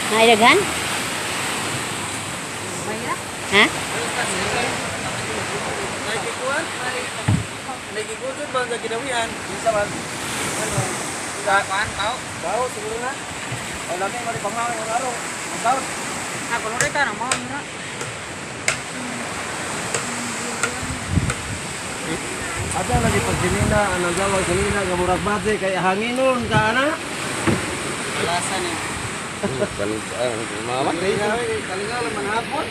Naidagan? Ha? Nagigudod man sa ginawian. Isa man. Ano? Kuan tao? Tao siguro na. Ay lami mari pangaw ng araw. Ang tao. Ah, kuno rita na mo na. Ada lagi pagdinina anong gawag kanina nga murag bate kay hanginon ka ana. Alasan ni. Mama kay kalingaw man hapon.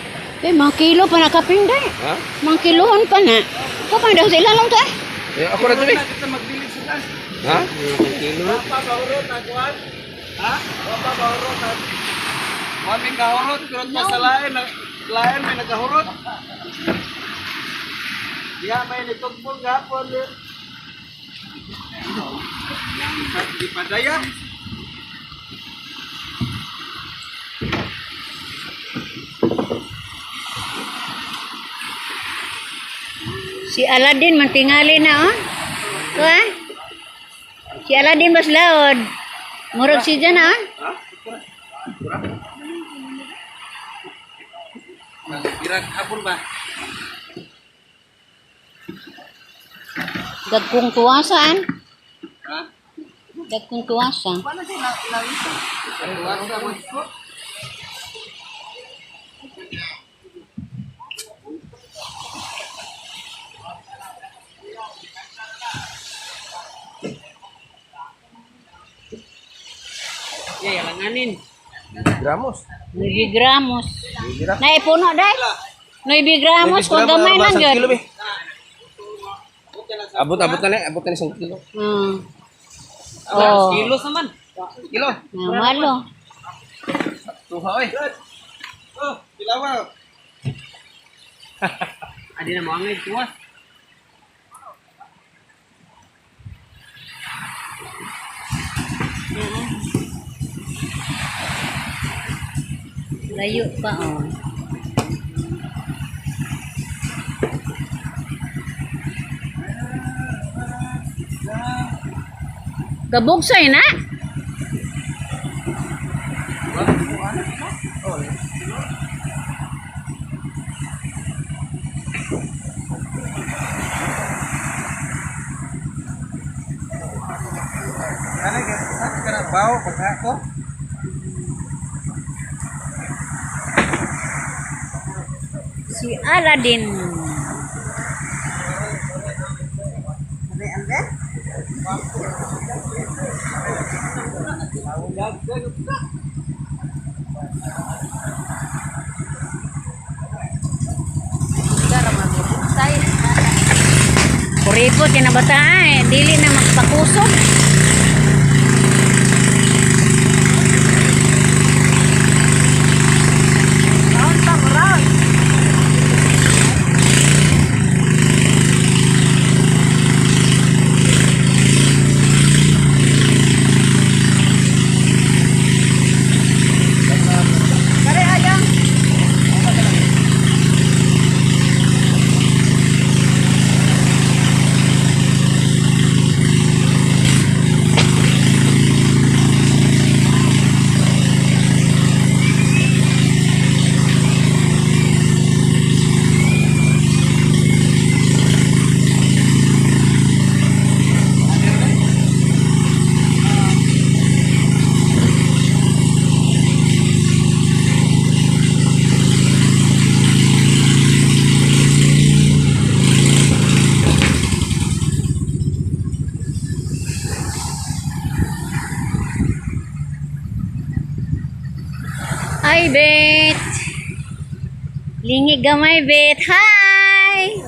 Mga kilo pa na kapinday. Ha? Mga kilohon pa na. Ikaw pa daw sila lang to eh. Ako na to eh. Kita magdilig sila. Ha? Kilo na. Papa bahurot na kuan. Ha? Papa bahurot na. Kuan may kahurot kurot pa sa lain may nagahurot. Diya may nitugbol gapon. Di padaya. Si Aladdin mantingali na oh. Tuwa? Si Aladdin mas laod. Murag si dyan ah. Girag hapon ba? Dagkong tuwasaan. Ha? Dagkong tuwasa. Paano siya nangisa? Tuwasa mo ito? Ya, langanin. Gramos. 9 gramos. Naipuno day. 9 gramos kung gamay lang yun. Abot na ni 1 kilo. Oh. Kilo saman. Kilo. Malo. Tuha oy. Oh, dilawa. Adi na mo angay tuwas. Layo pa oh. Gabugsay na. Kana ka bawo pagka ko. Si Aladdin. Kuripot yan na bata eh. Dili na magpakusog. Hi, Bet. Lingi gamay, Bet. Hi.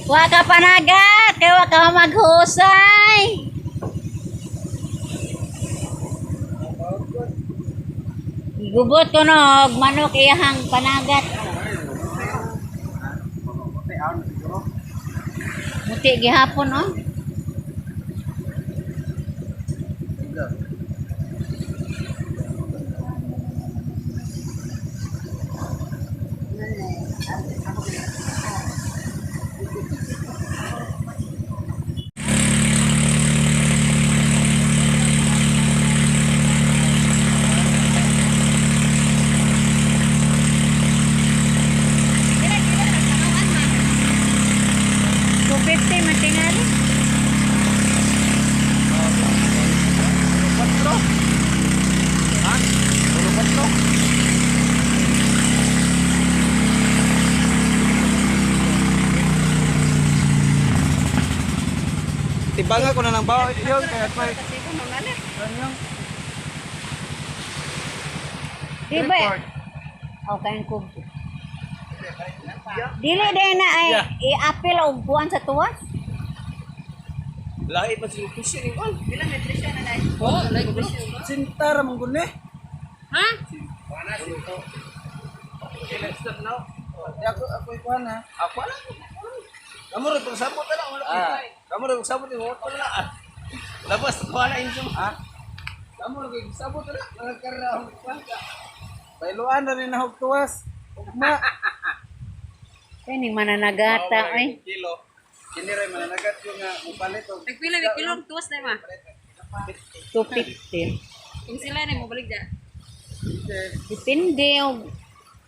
Wa ka panagat, kay wa ka maghusay. Igubot ko no, manok iyahang panagat. puti gihapon oh. $250 matingali. Kwatro. Ha? Puro kwatro. Tibangan ko na ng bawa yun, kaya may... Di ba? Okay, ang kub. Dili din na ay i-apil og buwan sa tuwas. Lahi pa si Kushin yung all. Bila may presyo na dai. Oh, lahi ko. Sintar mong guni. Ha? Stop now. Ako ikuan ha. Ako na. Kamu rin pagsabot na lang. Kamu rin pagsabot yung motor na. Labas, kuha na inyo. Ha? Kamu rin pagsabot na lang. Nagkarra akong ikuan ka. Bailuan na rin na hugtuwas. Ugma. Kini mananagata ay. Kilo. Kini rin mananagat yung upalit. Nagpila may kilo tuwas na ma. 250. Kung sila na mo balik dyan. Depende og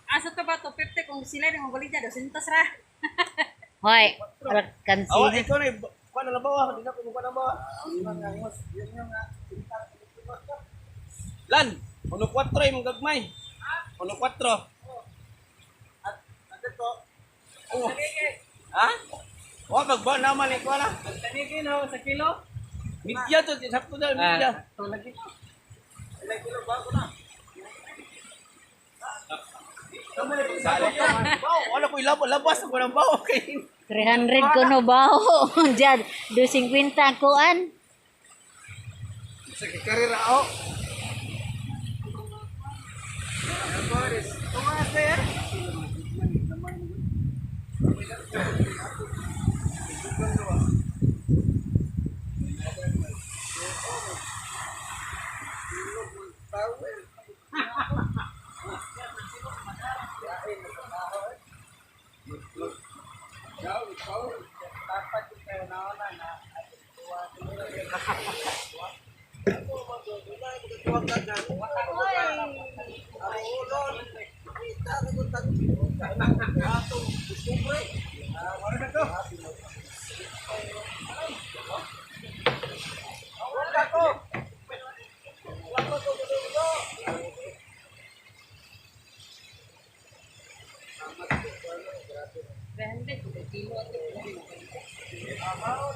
Asa to ba 250 kung sila na mo balik dyan 200 ra. hoy, Awa, kansi. ikaw na. Kuha na lang bawa. Hindi na ko mukha na bawa. Lan! 1-4 yung gagmay. 1-4. At ito. Oh. Ha? Oh, magbawa naman ikaw na. Tanigin ho sa kilo. Midya to, sakto daw, midya. Ito lagi ko. Ilang kilo ba ko na? Wala ko ilabas ako ng bawo kay 300 ko no bao. Diyan, 250 kuan. sa karera ako. Tumas na yan.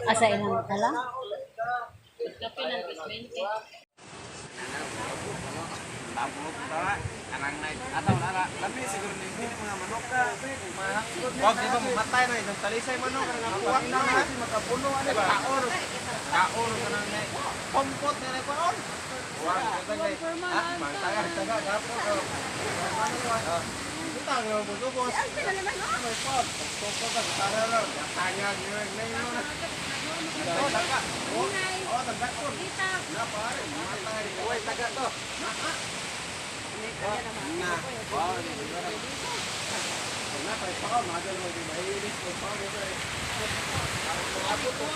Asa ilang kala? Kape ng 20. Tabok tara, kanang night. Ataw lara, labi siguro ni hindi mga manok ka. Wag di ba mamatay na itong talisay manok kanang kuwak na natin makapuno ano ba? Kaor. Kaor kanang night. Kompot na ko on. Wag ka ngay. Ah, taga gapo ko. Kita nga mo to boss. May pot. Kompot ka tarara. Tanya ni na. Oh, taga. Oh, taga ko. Na pare, mamatay. Oy, taga to. Nah, wow, ini benar. Kenapa? Kalau ada lo di bayi ini, kalau ada, aku tuh